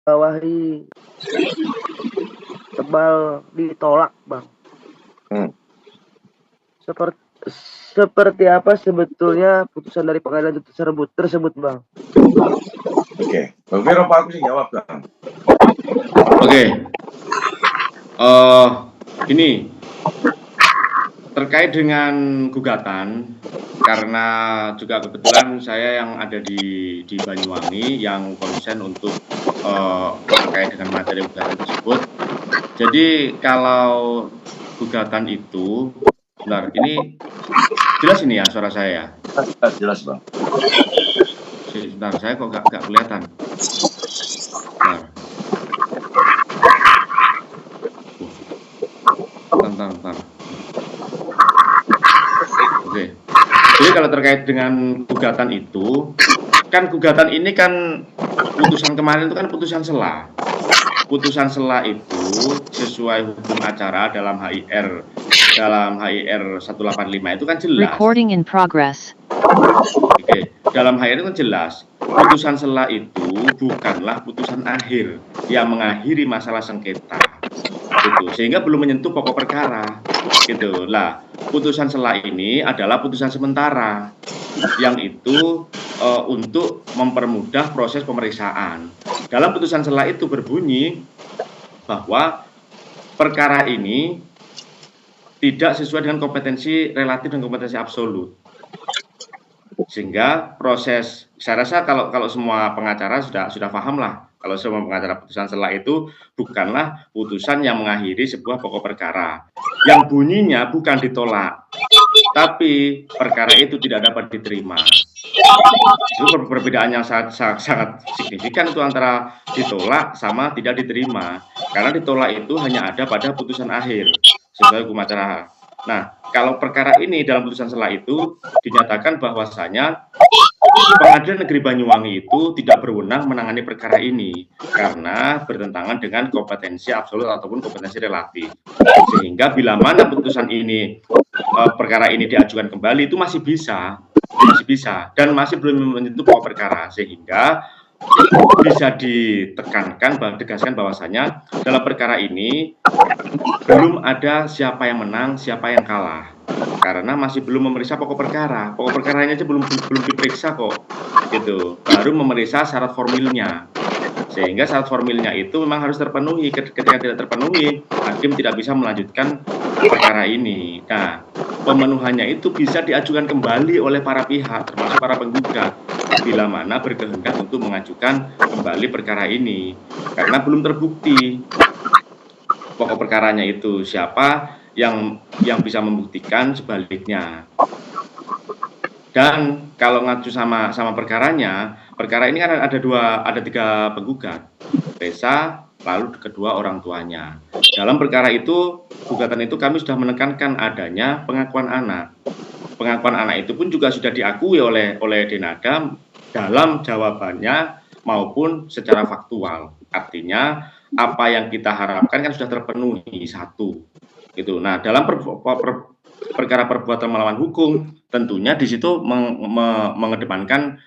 bawahi tebal ditolak, Bang. Seperti apa sebetulnya putusan dari pengadilan tersebut, Bang? Oke, Bang Vero, Pak aku sih jawab, Bang. Oke. Ini terkait dengan gugatan, karena juga kebetulan saya yang ada di Banyuwangi yang konsen untuk terkait dengan materi gugatan tersebut. Jadi kalau gugatan itu, benar, ini jelas ini ya suara saya ya? Jelas, Bang. Sebentar, saya kok nggak kelihatan. Bentar. Oke. Jadi kalau terkait dengan gugatan itu, kan gugatan ini kan putusan kemarin itu kan putusan sela. Putusan sela itu sesuai hukum acara dalam HIR 185 itu kan jelas. Recording in progress. Oke, dalam HIR itu kan jelas. Putusan sela itu bukanlah putusan akhir yang mengakhiri masalah sengketa. Gitu. Sehingga belum menyentuh pokok perkara. Gitu. Lah, putusan sela ini adalah putusan sementara yang itu untuk mempermudah proses pemeriksaan. Dalam putusan sela itu berbunyi bahwa perkara ini tidak sesuai dengan kompetensi relatif dan kompetensi absolut. Sehingga proses, saya rasa kalau semua pengacara sudah paham lah, kalau semua pengacara putusan sela itu bukanlah putusan yang mengakhiri sebuah pokok perkara yang bunyinya bukan ditolak, tapi perkara itu tidak dapat diterima. Itu perbedaan yang sangat signifikan itu antara ditolak sama tidak diterima. Karena ditolak itu hanya ada pada putusan akhir sesuai hukum acara. Nah, kalau perkara ini dalam putusan sela itu dinyatakan bahwasanya Pengadilan Negeri Banyuwangi itu tidak berwenang menangani perkara ini karena bertentangan dengan kompetensi absolut ataupun kompetensi relatif. Sehingga bila mana putusan ini perkara ini diajukan kembali itu masih bisa dan masih belum menyentuh pokok perkara, sehingga bisa ditegaskan bahwasanya dalam perkara ini belum ada siapa yang menang, siapa yang kalah, karena masih belum memeriksa pokok perkara. Pokok perkaranya aja belum diperiksa kok, gitu. Baru memeriksa syarat formilnya, sehingga syarat formilnya itu memang harus terpenuhi. Ketika tidak terpenuhi, hakim tidak bisa melanjutkan perkara ini. Nah, pemenuhannya itu bisa diajukan kembali oleh para pihak, termasuk para penggugat, bila mana berkehendak untuk mengajukan kembali perkara ini, karena belum terbukti pokok perkaranya itu siapa yang bisa membuktikan sebaliknya. Dan kalau ngacu sama perkaranya, perkara ini kan ada tiga penggugat, Resa, lalu kedua orang tuanya. Dalam perkara itu, gugatan itu kami sudah menekankan adanya pengakuan anak. Pengakuan anak itu pun juga sudah diakui oleh Denada dalam jawabannya maupun secara faktual. Artinya apa yang kita harapkan kan sudah terpenuhi satu. Gitu. Nah, dalam perkara perbuatan melawan hukum, tentunya di situ mengedepankan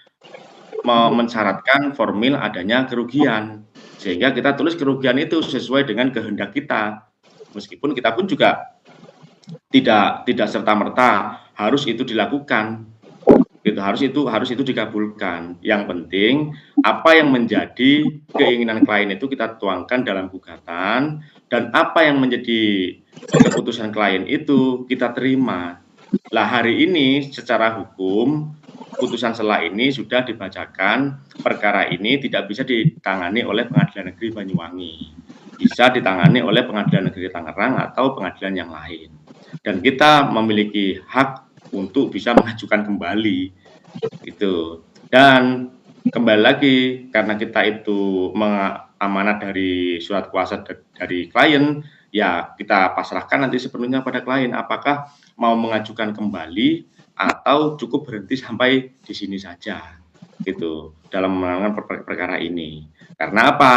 mensyaratkan formil adanya kerugian, sehingga kita tulis kerugian itu sesuai dengan kehendak kita, meskipun kita pun juga tidak serta-merta harus itu dilakukan, gitu, harus itu dikabulkan. Yang penting apa yang menjadi keinginan klien itu kita tuangkan dalam gugatan, dan apa yang menjadi keputusan klien itu kita terima. Lah, hari ini secara hukum putusan sela ini sudah dibacakan, perkara ini tidak bisa ditangani oleh Pengadilan Negeri Banyuwangi, bisa ditangani oleh Pengadilan Negeri Tangerang atau pengadilan yang lain, dan kita memiliki hak untuk bisa mengajukan kembali itu. Dan kembali lagi, karena kita itu amanat dari surat kuasa dari klien, ya kita pasrahkan nanti sepenuhnya pada klien apakah mau mengajukan kembali atau cukup berhenti sampai di sini saja, gitu, dalam menangani perkara ini. Karena apa?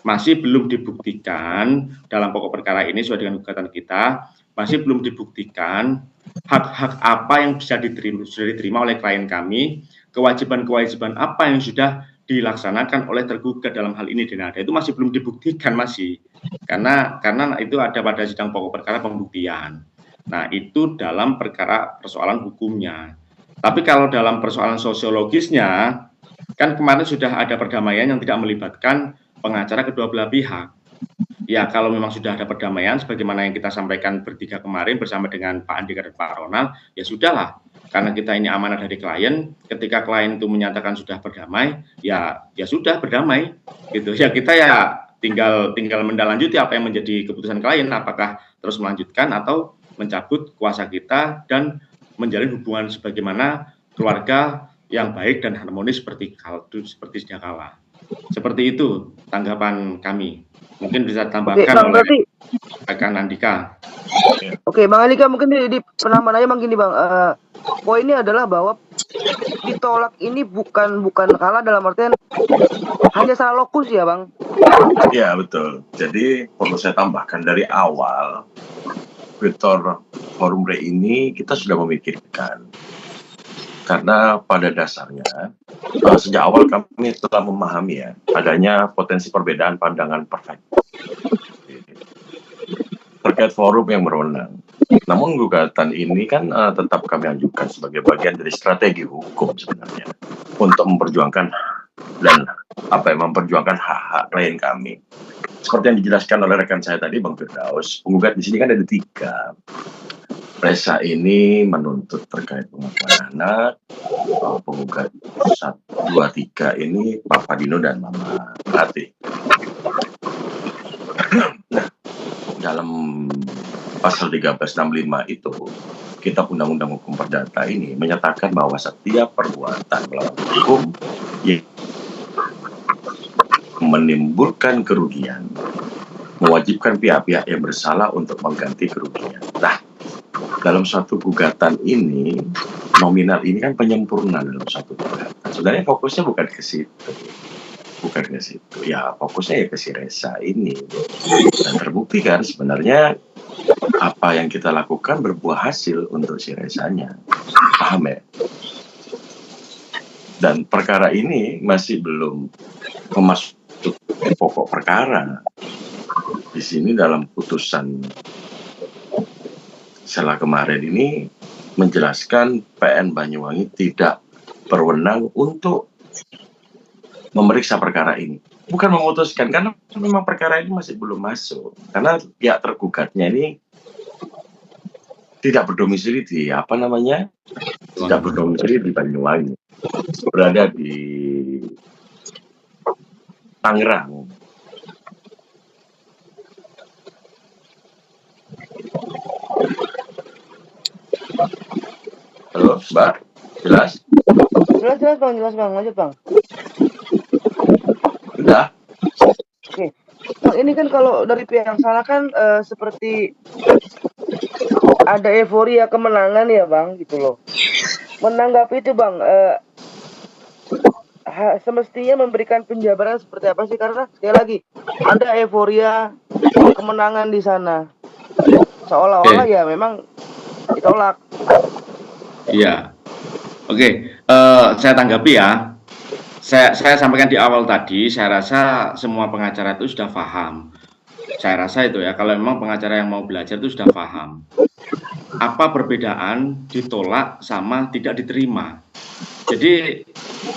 Masih belum dibuktikan dalam pokok perkara ini sesuai dengan gugatan kita, masih belum dibuktikan hak-hak apa yang bisa diterima oleh klien kami, kewajiban-kewajiban apa yang sudah dilaksanakan oleh tergugat dalam hal ini Denada itu masih belum dibuktikan masih. Karena itu ada pada sidang pokok perkara pembuktian. Nah, itu dalam perkara persoalan hukumnya. Tapi kalau dalam persoalan sosiologisnya, kan kemarin sudah ada perdamaian yang tidak melibatkan pengacara kedua belah pihak. Ya, kalau memang sudah ada perdamaian, sebagaimana yang kita sampaikan bertiga kemarin bersama dengan Pak Andika dan Pak Ronald, ya sudahlah. Karena kita ini amanah dari klien, ketika klien itu menyatakan sudah berdamai, ya sudah berdamai, gitu. Ya kita ya tinggal menindaklanjuti apa yang menjadi keputusan klien, apakah terus melanjutkan atau mencabut kuasa kita dan menjalin hubungan sebagaimana keluarga yang baik dan harmonis seperti sedia kala. Seperti itu tanggapan kami. Mungkin bisa tambahkan Bang, oleh berarti rekan Andika. Oke, Bang Andika mungkin di penambahan aja Bang gini Bang. Poinnya adalah bahwa ditolak ini bukan kalah dalam artian hanya salah lokus ya Bang. Ya betul. Jadi perlu saya tambahkan dari awal Victor Forum Re ini kita sudah memikirkan. Karena pada dasarnya sejak awal kami telah memahami ya adanya potensi perbedaan pandangan terkait forum yang berwenang. Namun gugatan ini kan tetap kami ajukan sebagai bagian dari strategi hukum sebenarnya untuk memperjuangkan dan memperjuangkan hak-hak klien kami. Seperti yang dijelaskan oleh rekan saya tadi Bang Firdaus, penggugat di sini kan ada 3. Resa ini menuntut terkait pengakuan anak, penggugat 1, 2, 3 ini Papa Dino dan Mama Rati. Nah, dalam pasal 1365 itu, Kitab Undang-Undang Hukum Perdata ini menyatakan bahwa setiap perbuatan melawan hukum yang menimbulkan kerugian mewajibkan pihak-pihak yang bersalah untuk mengganti kerugian. Nah, dalam suatu gugatan ini, nominal ini kan penyempurnaan dalam suatu gugatan. Sebenarnya fokusnya bukan ke situ. Ya, fokusnya ya ke si Resa ini. Dan terbukti kan sebenarnya apa yang kita lakukan berbuah hasil untuk si Resanya. Paham ya? Dan perkara ini masih belum memasuki pokok perkara. Di sini dalam putusan setelah kemarin ini menjelaskan PN Banyuwangi tidak berwenang untuk memeriksa perkara ini. Bukan memutuskan, karena memang perkara ini masih belum masuk. Karena pihak tergugatnya ini tidak berdomisili di tidak berdomisili di Banyuwangi. Berada di Tangerang. Halo, Mbak. Jelas Bang, lanjut Bang. Udah. Oke. Bang, ini kan kalau dari pihak yang salah kan seperti ada euforia kemenangan ya Bang, gitu loh. Menanggapi itu Bang, semestinya memberikan penjabaran seperti apa sih? Karena sekali lagi ada euforia kemenangan di sana. Seolah-olah ya memang ditolak. Iya. Oke, saya tanggapi ya. Saya sampaikan di awal tadi, saya rasa semua pengacara itu sudah paham. Saya rasa itu ya, kalau memang pengacara yang mau belajar itu sudah paham. Apa perbedaan ditolak sama tidak diterima? Jadi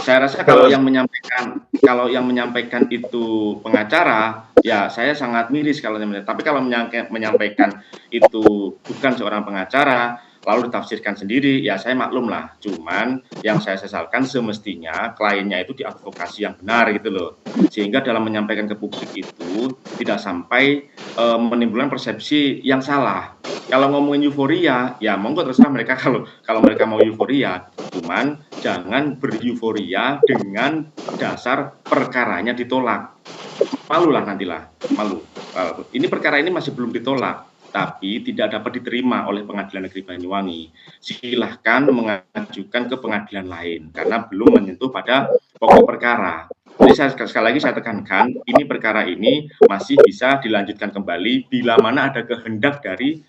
saya rasa kalau yang menyampaikan itu pengacara, ya saya sangat miris kalau tapi kalau menyampaikan itu bukan seorang pengacara lalu ditafsirkan sendiri, ya saya maklum lah. Cuman yang saya sesalkan semestinya kliennya itu diadvokasi yang benar gitu loh. Sehingga dalam menyampaikan ke publik itu tidak sampai menimbulkan persepsi yang salah. Kalau ngomongin euforia, ya monggo terserah mereka kalau mereka mau euforia. Cuman jangan beryuforia dengan dasar perkaranya ditolak. Malu lah nantilah, malu. Ini perkara ini masih belum ditolak, tapi tidak dapat diterima oleh Pengadilan Negeri Banyuwangi. Silahkan mengajukan ke pengadilan lain karena belum menyentuh pada pokok perkara. Jadi sekali lagi saya tekankan, ini perkara ini masih bisa dilanjutkan kembali bila mana ada kehendak dari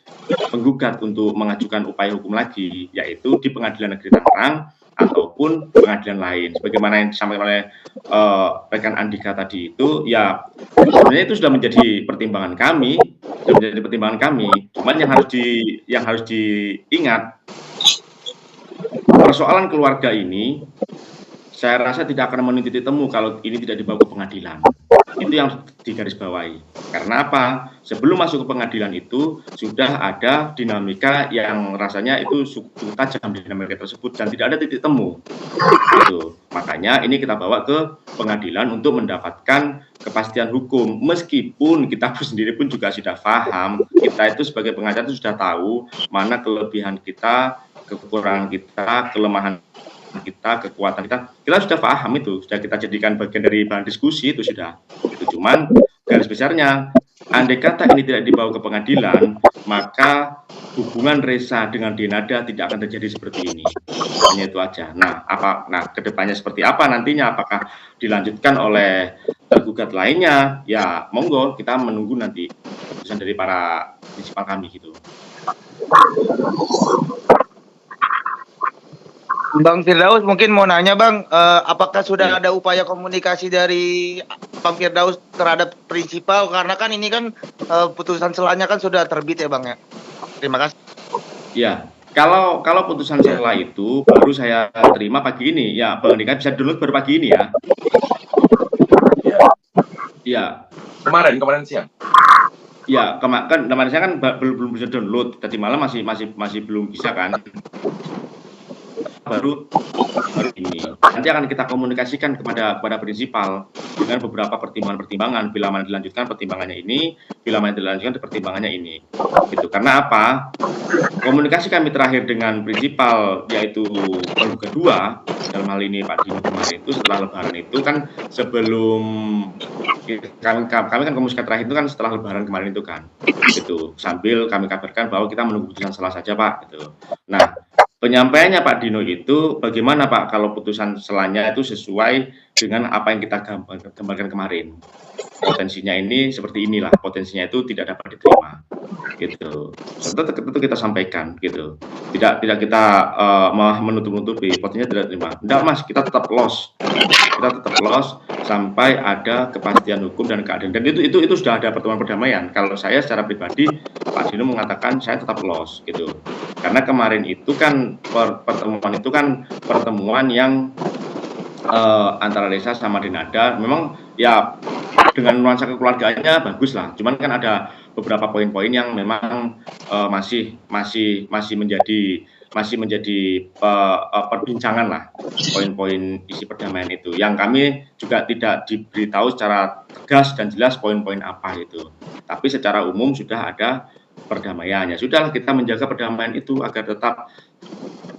penggugat untuk mengajukan upaya hukum lagi, yaitu di Pengadilan Negeri Tangerang ataupun pengadilan lain. Sebagaimana yang disampaikan oleh rekan Andika tadi itu, ya sebenarnya itu sudah menjadi pertimbangan kami, Cuman yang harus diingat, persoalan keluarga ini saya rasa tidak akan menuju titik temu kalau ini tidak dibawa ke pengadilan. Itu yang digarisbawahi. Karena apa? Sebelum masuk ke pengadilan itu sudah ada dinamika yang rasanya itu cukup tajam dinamika tersebut dan tidak ada titik temu. Gitu. Makanya ini kita bawa ke pengadilan untuk mendapatkan kepastian hukum. Meskipun kita sendiri pun juga sudah paham, kita itu sebagai pengacara itu sudah tahu mana kelebihan kita, kekurangan kita, kelemahan kita, kekuatan kita sudah paham itu, sudah kita jadikan bagian dari bahan diskusi itu sudah. Itu cuman garis besarnya, andai kata ini tidak dibawa ke pengadilan, maka hubungan Reza dengan Denada tidak akan terjadi seperti ini. Hanya itu aja. Nah, kedepannya seperti apa nantinya? Apakah dilanjutkan oleh tergugat lainnya? Ya, monggo kita menunggu nanti keputusan dari para prinsipal kami gitu. Bang Firdaus mungkin mau nanya Bang, apakah sudah ada upaya komunikasi dari Bang Firdaus terhadap prinsipal, karena kan ini kan putusan selanya kan sudah terbit ya Bang ya. Terima kasih. Ya, kalau putusan sela itu baru saya terima pagi ini ya, Bang Andika bisa download baru pagi ini ya. Ya. Kemarin siang. Ya, kan kemarin saya kan belum bisa download. Tadi malam masih belum bisa kan. Baru ini nanti akan kita komunikasikan kepada prinsipal dengan beberapa pertimbangan bila mana dilanjutkan pertimbangannya ini, bila mana dilanjutkan pertimbangannya ini gitu. Karena apa, komunikasi kami terakhir dengan prinsipal yaitu penggugat 2 dalam hal ini Pak Dino kemarin itu setelah lebaran itu kan, sebelum kami kan komunikasi terakhir itu kan setelah lebaran kemarin itu kan gitu, sambil kami kabarkan bahwa kita menunggu putusan selah saja Pak gitu. Nah, penyampaiannya Pak Dino itu bagaimana Pak kalau putusan selanya itu sesuai dengan apa yang kita gambarkan kemarin. Potensinya ini seperti inilah, potensinya itu tidak dapat diterima gitu. Tentu kita sampaikan gitu. Tidak kita menutup-nutupi potensinya tidak diterima. Enggak Mas, kita tetap loss. Sampai ada kepastian hukum dan keadilan. Dan itu sudah ada pertemuan perdamaian. Kalau saya secara pribadi, Pak Dino mengatakan saya tetap loss gitu. Karena kemarin itu kan pertemuan itu kan pertemuan yang antara Reza sama Denada memang ya dengan nuansa kekeluargaannya bagus lah. Cuman kan ada beberapa poin-poin yang memang masih menjadi perbincangan lah, poin-poin isi perdamaian itu yang kami juga tidak diberitahu secara tegas dan jelas poin-poin apa itu, tapi secara umum sudah ada perdamaiannya. Sudahlah, kita menjaga perdamaian itu agar tetap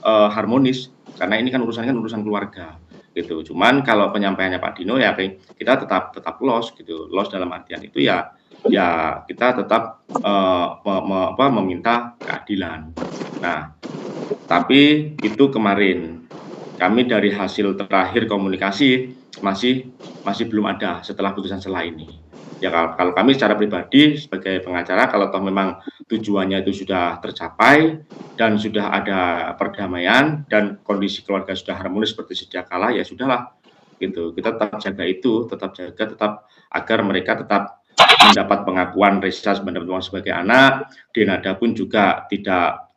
harmonis, karena ini kan urusan keluarga gitu. Cuman kalau penyampaiannya Pak Dino ya kita tetap loss gitu. Loss dalam artian itu ya kita tetap meminta keadilan. Nah, tapi itu kemarin kami dari hasil terakhir komunikasi masih belum ada setelah putusan sela ini. Ya kalau kami secara pribadi sebagai pengacara, kalau toh memang tujuannya itu sudah tercapai dan sudah ada perdamaian dan kondisi keluarga sudah harmonis seperti sedia kala, ya sudahlah gitu. Kita tetap jaga agar mereka tetap mendapat pengakuan Reza sebagai anak. Denada pun juga tidak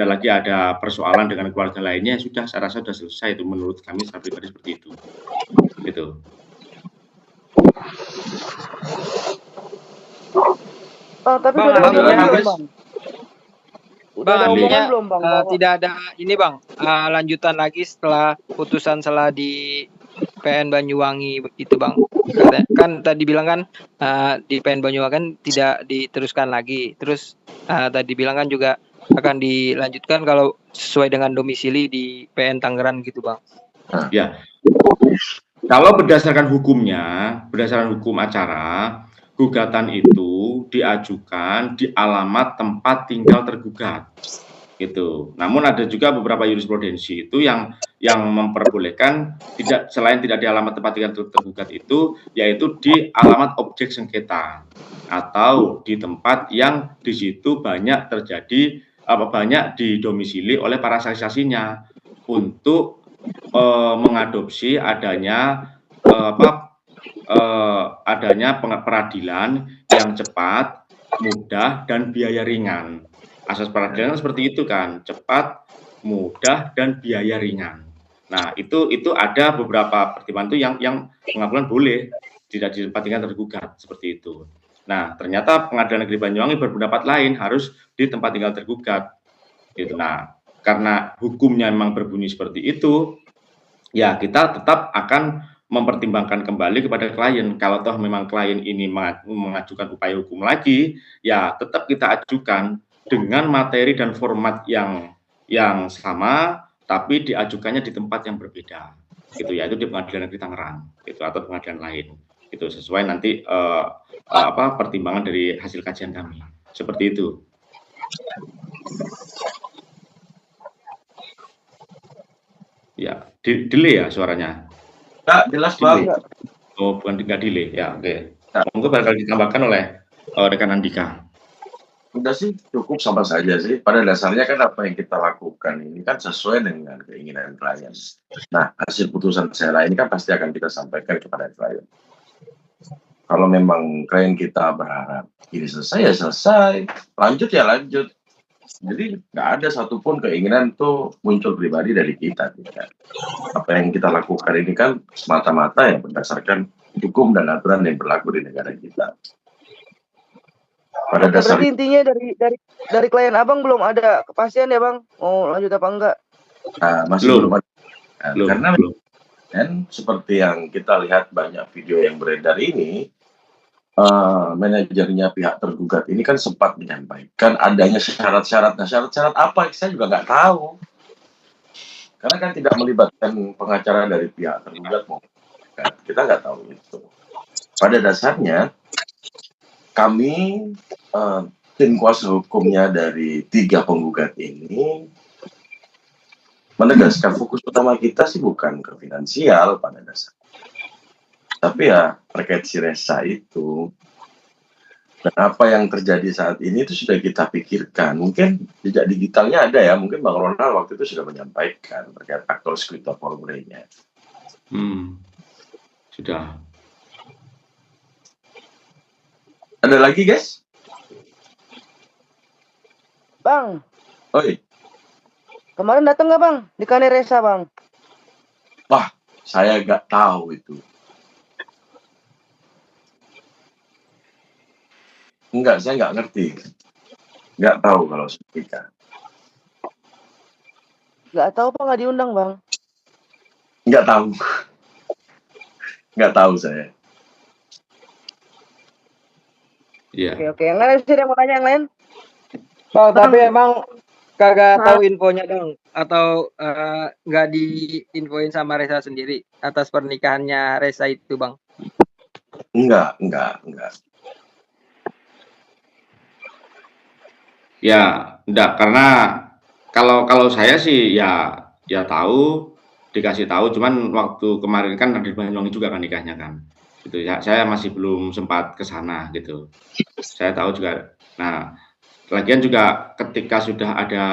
lagi ada persoalan dengan keluarga lainnya. Sudah, saya rasa sudah selesai itu menurut kami secara pribadi seperti itu. Gitu. Tapi Bang, udah ada artinya belum, Bang? Udah ada omongan belum, Bang? tidak ada ini Bang, lanjutan lagi setelah putusan sela di PN Banyuwangi itu Bang. Kan tadi bilang kan di PN Banyuwangi kan tidak diteruskan lagi. Terus tadi bilang kan juga akan dilanjutkan kalau sesuai dengan domisili di PN Tangerang gitu Bang. Ya. Kalau berdasarkan hukum acara, gugatan itu diajukan di alamat tempat tinggal tergugat. Gitu. Namun ada juga beberapa jurisprudensi itu yang memperbolehkan selain tidak di alamat tempat tinggal tergugat itu, yaitu di alamat objek sengketa atau di tempat yang di situ banyak terjadi banyak didomisili oleh para saksi-saksinya untuk mengadopsi adanya peradilan yang cepat, mudah, dan biaya ringan. Asas peradilan seperti itu kan, cepat, mudah, dan biaya ringan. Nah, itu ada beberapa pertimbangan itu yang pengadilan boleh tidak di tempat tinggal tergugat seperti itu. Nah, ternyata Pengadilan Negeri Banyuwangi berpendapat lain, harus di tempat tinggal tergugat. Gitu. Nah, karena hukumnya memang berbunyi seperti itu, ya kita tetap akan mempertimbangkan kembali kepada klien. Kalau toh memang klien ini mengajukan upaya hukum lagi, ya tetap kita ajukan dengan materi dan format yang sama, tapi diajukannya di tempat yang berbeda. Gitu ya, itu di Pengadilan Negeri Tangerang, gitu, atau pengadilan lain. Itu sesuai nanti pertimbangan dari hasil kajian kami. Seperti itu. Ya, delay ya suaranya. Nggak, jelas Bang. Oh, bukan nggak delay. Ya, oke. Monggo bakal ditambahkan oleh rekan Andika. Udah sih cukup sama saja sih. Pada dasarnya kan apa yang kita lakukan ini kan sesuai dengan keinginan klien. Nah, hasil putusan sela ini kan pasti akan kita sampaikan kepada klien. Kalau memang klien kita berharap ini selesai ya selesai, lanjut ya lanjut. Jadi nggak ada satupun keinginan tuh muncul pribadi dari kita. Tidak. Apa yang kita lakukan ini kan semata-mata yang berdasarkan hukum dan aturan yang berlaku di negara kita. Pada dasarnya. Berarti intinya dari klien abang belum ada kepastian ya bang, mau lanjut apa enggak? Nah, masih belum ada. Karena kan seperti yang kita lihat banyak video yang beredar ini, manajernya pihak tergugat ini kan sempat menyampaikan adanya syarat-syarat. Nah, syarat-syarat apa? Saya juga nggak tahu. Karena kan tidak melibatkan pengacara dari pihak tergugat, kita nggak tahu itu. Pada dasarnya, kami tim kuasa hukumnya dari 3 penggugat ini menegaskan fokus utama kita sih bukan ke finansial pada dasarnya. Tapi ya terkait si Resa itu dan apa yang terjadi saat ini itu sudah kita pikirkan. Mungkin jejak digitalnya ada ya, mungkin Bang Ronald waktu itu sudah menyampaikan terkait aktor scriptor formulae-nya. Sudah. Ada lagi guys? Bang. Oi. Kemarin datang nggak bang? Di Kane Resa bang? Wah, saya nggak tahu itu. Enggak, saya nggak ngerti. Nggak tahu kalau seperti Nggak tahu pak, nggak diundang bang? Nggak tahu. Nggak tahu saya. Iya. Oke. Yang lain sih, yang mau tanya yang lain? Bang, tapi emang kagak tahu infonya dong, atau nggak diinfoin sama Resa sendiri atas pernikahannya Resa itu bang? Enggak. Ya, enggak, karena kalau saya sih ya tahu, dikasih tahu, cuman waktu kemarin kan ada di Banyuwangi juga kan nikahnya kan. Gitu ya, saya masih belum sempat ke sana gitu. Saya tahu juga. Nah, lagian juga ketika sudah ada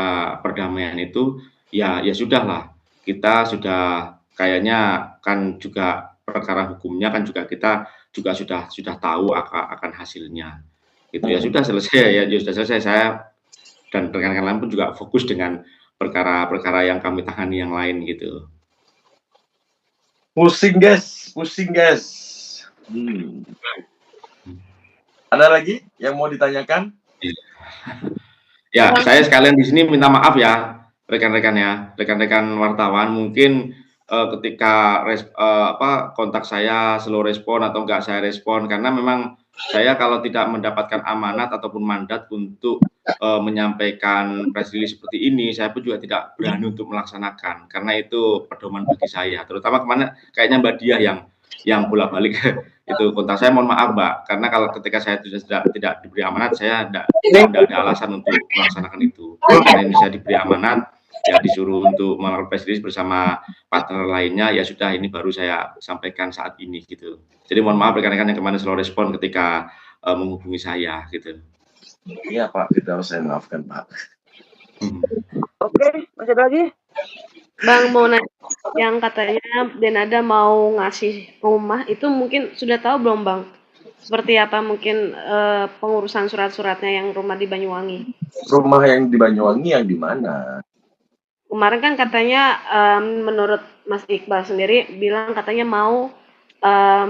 perdamaian itu ya sudahlah. Kita sudah kayaknya kan juga perkara hukumnya kan juga kita juga sudah tahu akan hasilnya. Gitu ya, sudah selesai ya, sudah selesai. Saya dan rekan-rekan lain pun juga fokus dengan perkara-perkara yang kami tangani yang lain gitu. Pusing guys. Ada lagi yang mau ditanyakan? Ya, saya sekalian di sini minta maaf ya rekan-rekan wartawan, mungkin ketika kontak saya slow respon atau enggak saya respon, karena memang saya kalau tidak mendapatkan amanat ataupun mandat untuk menyampaikan press release seperti ini, saya pun juga tidak berani untuk melaksanakan, karena itu pedoman bagi saya, terutama kemana kayaknya Mbak Diah yang bolak-balik itu kontak saya. Mohon maaf Mbak, karena kalau ketika saya tidak diberi amanat, saya tidak ada alasan untuk melaksanakan itu. Karena ini saya diberi amanat, ya disuruh untuk melakukan press release bersama partner lainnya, ya sudah, ini baru saya sampaikan saat ini gitu. Jadi mohon maaf rekan-rekan yang kemarin slow respon ketika menghubungi saya gitu. Iya Pak, tidak, saya maafkan Pak. Hmm. Oke, masih ada lagi? Bang mau nanya, yang katanya Denada mau ngasih rumah itu mungkin sudah tahu belum Bang? Seperti apa mungkin pengurusan surat-suratnya yang rumah di Banyuwangi? Rumah yang di Banyuwangi yang di mana? Kemarin kan katanya menurut Mas Iqbal sendiri bilang katanya mau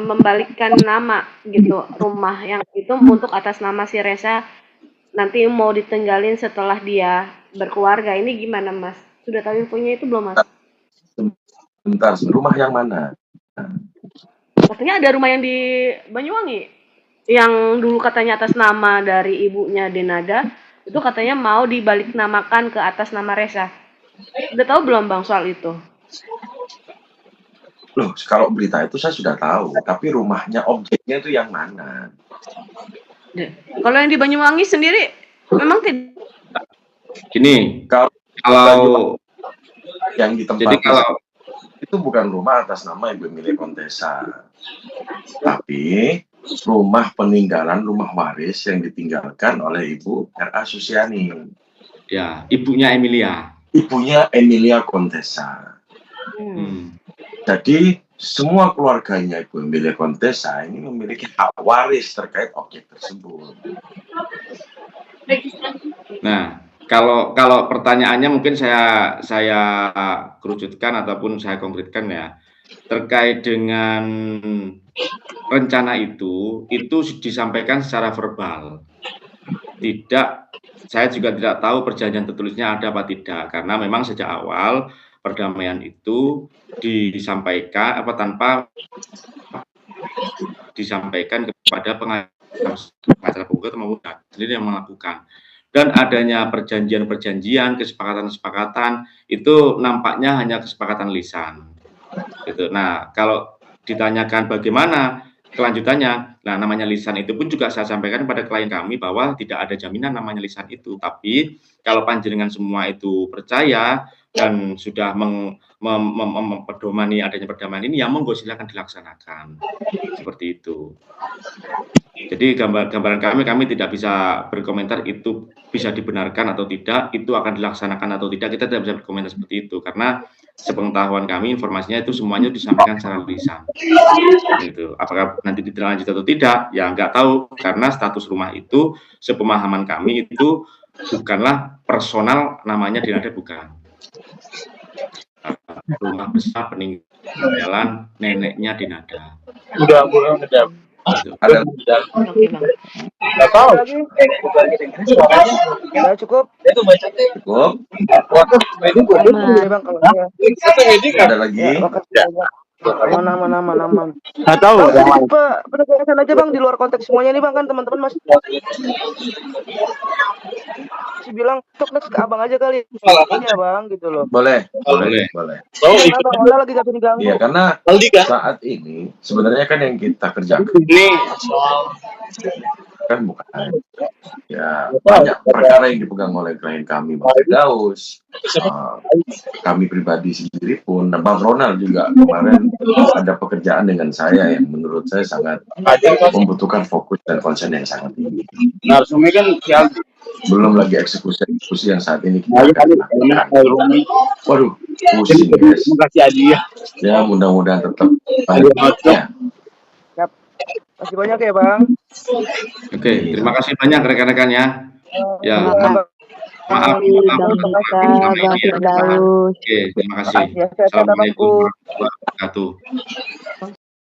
membalikkan nama gitu rumah yang itu untuk atas nama si Reza nanti mau ditinggalin setelah dia berkeluarga. Ini gimana Mas? Sudah tahu infonya itu belum Mas? Bentar, rumah yang mana? Katanya ada rumah yang di Banyuwangi yang dulu katanya atas nama dari ibunya Denada itu katanya mau dibalik namakan ke atas nama Reza. Udah tahu belum Bang soal itu? Loh, kalau berita itu saya sudah tahu, tapi rumahnya, objeknya itu yang mana? Kalau yang di Banyuwangi sendiri memang tidak. Gini, Kalau kalau yang di jadi tempat kalau itu bukan rumah atas nama Ibu Emilia Kontesa, tapi rumah peninggalan, rumah waris yang ditinggalkan oleh Ibu R.A. Susiani, ya ibunya Emilia. ibunya Emilia Kontesa. Jadi semua keluarganya Ibu Emilia Kontesa ini memiliki hak waris terkait objek tersebut. Nah, kalau pertanyaannya mungkin saya kerucutkan ataupun saya konkretkan ya, terkait dengan rencana itu disampaikan secara verbal. Tidak, saya juga tidak tahu perjanjian tertulisnya ada apa tidak, karena memang sejak awal perdamaian itu disampaikan tanpa disampaikan kepada pengacara penggugat maupun sendiri yang melakukan. Dan adanya perjanjian-perjanjian, kesepakatan-kesepakatan itu nampaknya hanya kesepakatan lisan. Gitu. Nah, kalau ditanyakan bagaimana kelanjutannya, nah namanya lisan itu pun juga saya sampaikan kepada klien kami bahwa tidak ada jaminan namanya lisan itu. Tapi kalau panjenengan semua itu percaya dan sudah mempedomani adanya perdamaian ini, ya monggo silakan dilaksanakan. Seperti itu. Jadi gambaran kami tidak bisa berkomentar itu bisa dibenarkan atau tidak, itu akan dilaksanakan atau tidak, kita tidak bisa berkomentar seperti itu karena sepengetahuan kami informasinya itu semuanya disampaikan secara lisan. Gitu. Apakah nanti ditindaklanjuti atau tidak, ya nggak tahu karena status rumah itu sepemahaman kami itu bukanlah personal namanya Denada, bukan. Rumah besar peninggalan neneknya Denada. Udah. Ada Oke Bang. Nggak tahu. Lagi? Ya, cukup. cukup? Ini Bang kalau saya. Ada lagi? Ya, makasih banyak. Mana. Nggak tahu. Pak, penegasan aja Bang di luar konteks semuanya nih Bang, kan teman-teman masih bilang cok next ke abang aja kali. Iya Bang, gitu loh. Boleh. Karena Bang Ola lagi gak bisa diganggu. Iya, karena saat ini sebenarnya kan yang kita kerjakan kan bukan ya banyak perkara yang dipegang oleh klien kami, Bang Firdaus, kami pribadi sendiri pun, dan Bang Ronald juga kemarin ada pekerjaan dengan saya yang menurut saya sangat membutuhkan fokus dan konsen yang sangat tinggi. Belum lagi eksekusi yang saat ini kita akan lakukan. Waduh, pusing guys. Ya mudah-mudahan tetap baik ya. Masih banyak ya Bang. Oke, terima kasih banyak rekan-rekan ya. Ya, maaf. Bang Firdaus. Oke, terima kasih. Assalamualaikum Assalamualaikum warahmatullahi wabarakatuh.